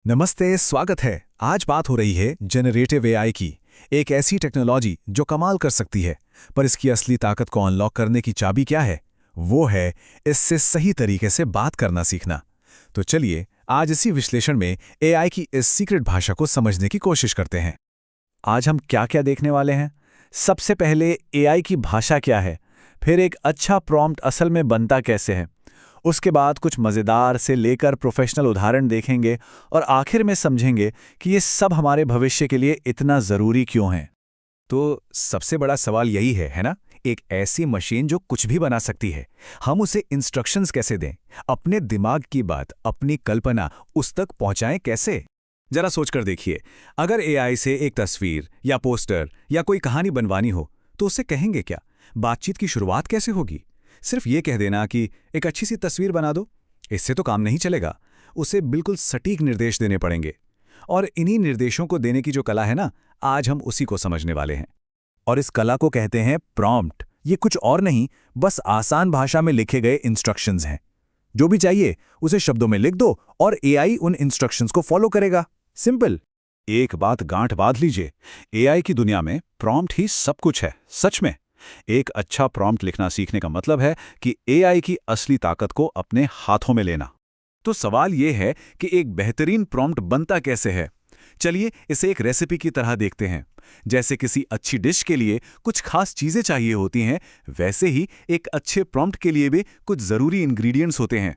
नमस्ते, स्वागत है। आज बात हो रही है जनरेटिव एआई की। एक ऐसी टेक्नोलॉजी जो कमाल कर सकती है, पर इसकी असली ताकत को अनलॉक करने की चाबी क्या है? वो है इससे सही तरीके से बात करना सीखना। तो चलिए आज इसी विश्लेषण में एआई की इस सीक्रेट भाषा को समझने की कोशिश करते हैं। आज हम क्या क्या देखने वाले हैं। सबसे पहले एआई की भाषा क्या है, फिर एक अच्छा प्रॉम्प्ट असल में बनता कैसे है, उसके बाद कुछ मज़ेदार से लेकर प्रोफेशनल उदाहरण देखेंगे और आखिर में समझेंगे कि ये सब हमारे भविष्य के लिए इतना ज़रूरी क्यों है। तो सबसे बड़ा सवाल यही है ना? एक ऐसी मशीन जो कुछ भी बना सकती है, हम उसे इंस्ट्रक्शंस कैसे दें? अपने दिमाग की बात, अपनी कल्पना उस तक पहुंचाएं कैसे? जरा सोचकर देखिए, अगर एआई से एक तस्वीर या पोस्टर या कोई कहानी बनवानी हो, तो उसे कहेंगे क्या? बातचीत की शुरुआत कैसे होगी? सिर्फ ये कह देना कि एक अच्छी सी तस्वीर बना दो, इससे तो काम नहीं चलेगा। उसे बिल्कुल सटीक निर्देश देने पड़ेंगे। और इन्हीं निर्देशों को देने की जो कला है ना, आज हम उसी को समझने वाले हैं। और इस कला को कहते हैं प्रॉम्प्ट। ये कुछ और नहीं, बस आसान भाषा में लिखे गए इंस्ट्रक्शंस हैं। जो भी चाहिए उसे शब्दों में लिख दो और एआई उन इंस्ट्रक्शंस को फॉलो करेगा। सिंपल। एक बात गांठ बांध लीजिए, एआई की दुनिया में प्रॉम्प्ट ही सब कुछ है। सच में एक अच्छा प्रॉम्प्ट लिखना सीखने का मतलब है कि एआई की असली ताकत को अपने हाथों में लेना। तो सवाल यह है कि एक बेहतरीन प्रॉम्प्ट बनता कैसे है? चलिए इसे एक रेसिपी की तरह देखते हैं। जैसे किसी अच्छी डिश के लिए कुछ खास चीजें चाहिए होती हैं, वैसे ही एक अच्छे प्रॉम्प्ट के लिए भी कुछ जरूरी इंग्रेडिएंट्स होते हैं।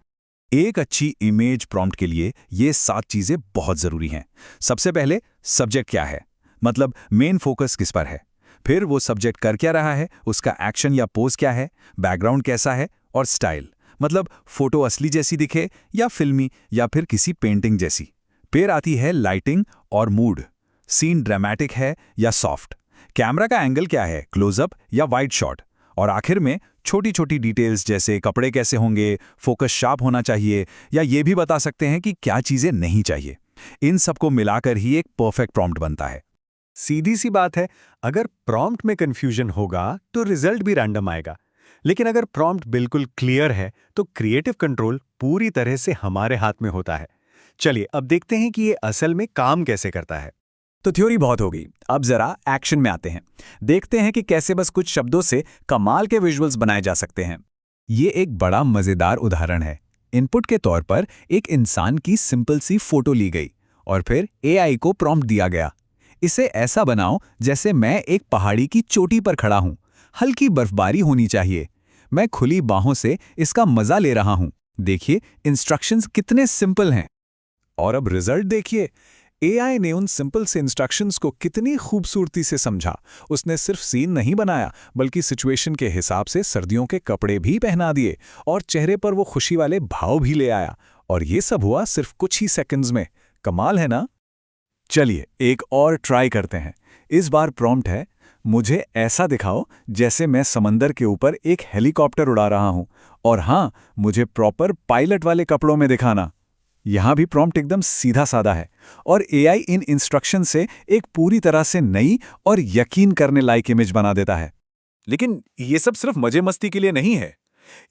एक अच्छी इमेज प्रॉम्प्ट के लिए ये 7 चीजें बहुत जरूरी हैं। सबसे पहले, सब्जेक्ट क्या है, मतलब मेन फोकस किस पर है। फिर वो सब्जेक्ट कर क्या रहा है, उसका एक्शन या पोज क्या है, बैकग्राउंड कैसा है, और स्टाइल, मतलब फोटो असली जैसी दिखे या फिल्मी या फिर किसी पेंटिंग जैसी। फिर आती है लाइटिंग और मूड, सीन ड्रामेटिक है या सॉफ्ट, कैमरा का एंगल क्या है, क्लोजअप या वाइड शॉट, और आखिर में छोटी छोटी डिटेल्स जैसे कपड़े कैसे होंगे, फोकस शार्प होना चाहिए, या ये भी बता सकते हैं कि क्या चीजें नहीं चाहिए। इन सबको मिलाकर ही एक परफेक्ट प्रॉम्प्ट बनता है। सीधी सी बात है, अगर प्रॉम्प्ट में कंफ्यूजन होगा तो रिजल्ट भी रैंडम आएगा। लेकिन अगर प्रॉम्प्ट बिल्कुल क्लियर है तो क्रिएटिव कंट्रोल पूरी तरह से हमारे हाथ में होता है। चलिए अब देखते हैं कि ये असल में काम कैसे करता है। तो थ्योरी बहुत होगी, अब जरा एक्शन में आते हैं। देखते हैं कि कैसे बस कुछ शब्दों से कमाल के विजुअल्स बनाए जा सकते हैं। ये एक बड़ा मजेदार उदाहरण है। इनपुट के तौर पर एक इंसान की सिंपल सी फोटो ली गई और फिर एआई को प्रॉम्प्ट दिया गया। इसे ऐसा बनाओ जैसे मैं एक पहाड़ी की चोटी पर खड़ा हूं। हल्की बर्फबारी होनी चाहिए। मैं खुली बाहों से इसका मजा ले रहा हूं। देखिए इंस्ट्रक्शंस कितने सिंपल हैं। और अब रिजल्ट देखिए। एआई ने उन सिंपल से इंस्ट्रक्शंस को कितनी खूबसूरती से समझा। उसने सिर्फ सीन नहीं बनाया, बल्कि सिचुएशन के हिसाब से सर्दियों के कपड़े भी पहना दिए और चेहरे पर वो खुशी वाले भाव भी ले आया। और ये सब हुआ सिर्फ कुछ ही सेकंड्स में। कमाल है ना? चलिए एक और ट्राई करते हैं। इस बार प्रॉम्प्ट है, मुझे ऐसा दिखाओ जैसे मैं समंदर के ऊपर एक हेलीकॉप्टर उड़ा रहा हूं, और हाँ, मुझे प्रॉपर पायलट वाले कपड़ों में दिखाना। यहां भी प्रॉम्प्ट एकदम सीधा साधा है और एआई इन इंस्ट्रक्शन से एक पूरी तरह से नई और यकीन करने लायक इमेज बना देता है। लेकिन ये सब सिर्फ मजे मस्ती के लिए नहीं है।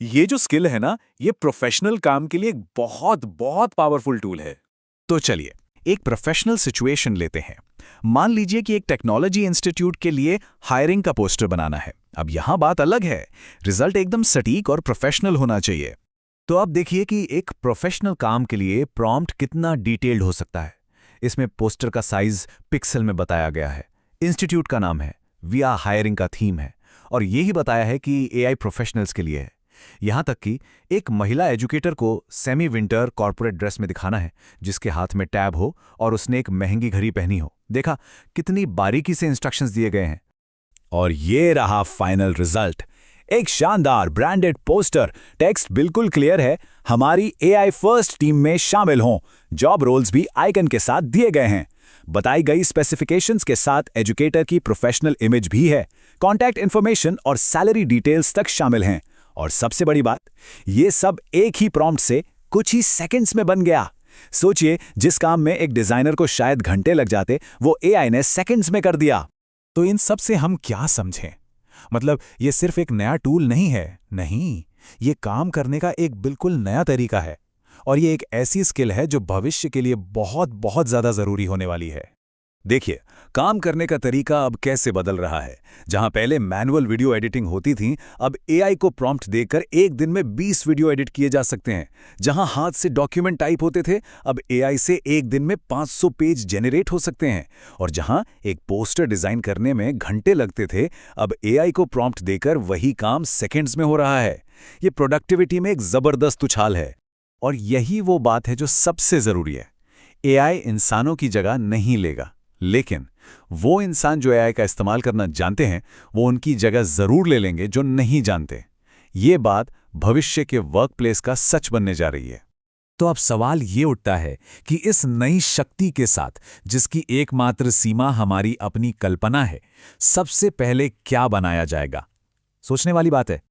ये जो स्किल है ना, ये प्रोफेशनल काम के लिए एक बहुत बहुत पावरफुल टूल है। तो चलिए एक प्रोफेशनल सिचुएशन लेते हैं। मान लीजिए कि एक टेक्नोलॉजी इंस्टीट्यूट के लिए हायरिंग का पोस्टर बनाना है। अब यहां बात अलग है, रिजल्ट एकदम सटीक और प्रोफेशनल होना चाहिए। तो अब देखिए कि एक प्रोफेशनल काम के लिए प्रॉम्प्ट कितना डिटेल्ड हो सकता है। इसमें पोस्टर का साइज पिक्सल में बताया गया है, इंस्टीट्यूट का नाम है, वी आर हायरिंग का थीम है, और यही बताया है कि एआई प्रोफेशनल्स के लिए है। यहां तक कि एक महिला एजुकेटर को सेमी विंटर कॉर्पोरेट ड्रेस में दिखाना है, जिसके हाथ में टैब हो और उसने एक महंगी घड़ी पहनी हो। देखा कितनी बारीकी से इंस्ट्रक्शंस दिए गए हैं। और ये रहा फाइनल रिजल्ट, एक शानदार ब्रांडेड पोस्टर। टेक्स्ट बिल्कुल क्लियर है, हमारी एआई फर्स्ट टीम में शामिल हों। जॉब रोल्स भी आइकन के साथ दिए गए हैं। बताई गई स्पेसिफिकेशंस के साथ एजुकेटर की प्रोफेशनल इमेज भी है। कॉन्टैक्ट इन्फॉर्मेशन और सैलरी डिटेल्स तक शामिल हैं। और सबसे बड़ी बात, ये सब एक ही प्रॉम्प्ट से कुछ ही सेकंड्स में बन गया। सोचिए, जिस काम में एक डिजाइनर को शायद घंटे लग जाते, वो एआई ने सेकंड्स में कर दिया। तो इन सब से हम क्या समझें? मतलब ये सिर्फ एक नया टूल नहीं है, नहीं, ये काम करने का एक बिल्कुल नया तरीका है। और ये एक ऐसी स्किल है जो भविष्य के लिए बहुत बहुत ज़्यादा ज़रूरी होने वाली है। देखिए, काम करने का तरीका अब कैसे बदल रहा है। जहां पहले मैनुअल वीडियो एडिटिंग होती थी, अब एआई को प्रॉम्प्ट देकर एक दिन में 20 वीडियो एडिट किए जा सकते हैं। जहां हाथ से डॉक्यूमेंट टाइप होते थे, अब एआई से एक दिन में 500 पेज जेनरेट हो सकते हैं। और जहां एक पोस्टर डिजाइन करने में घंटे लगते थे, अब एआई को प्रॉम्प्ट देकर वही काम सेकंड्स में हो रहा है। ये प्रोडक्टिविटी में एक जबरदस्त उछाल है। और यही वो बात है जो सबसे जरूरी है। एआई इंसानों की जगह नहीं लेगा, लेकिन वो इंसान जो एआई का इस्तेमाल करना जानते हैं, वो उनकी जगह जरूर ले लेंगे जो नहीं जानते। ये बात भविष्य के वर्कप्लेस का सच बनने जा रही है। तो अब सवाल ये उठता है कि इस नई शक्ति के साथ, जिसकी एकमात्र सीमा हमारी अपनी कल्पना है, सबसे पहले क्या बनाया जाएगा? सोचने वाली बात है।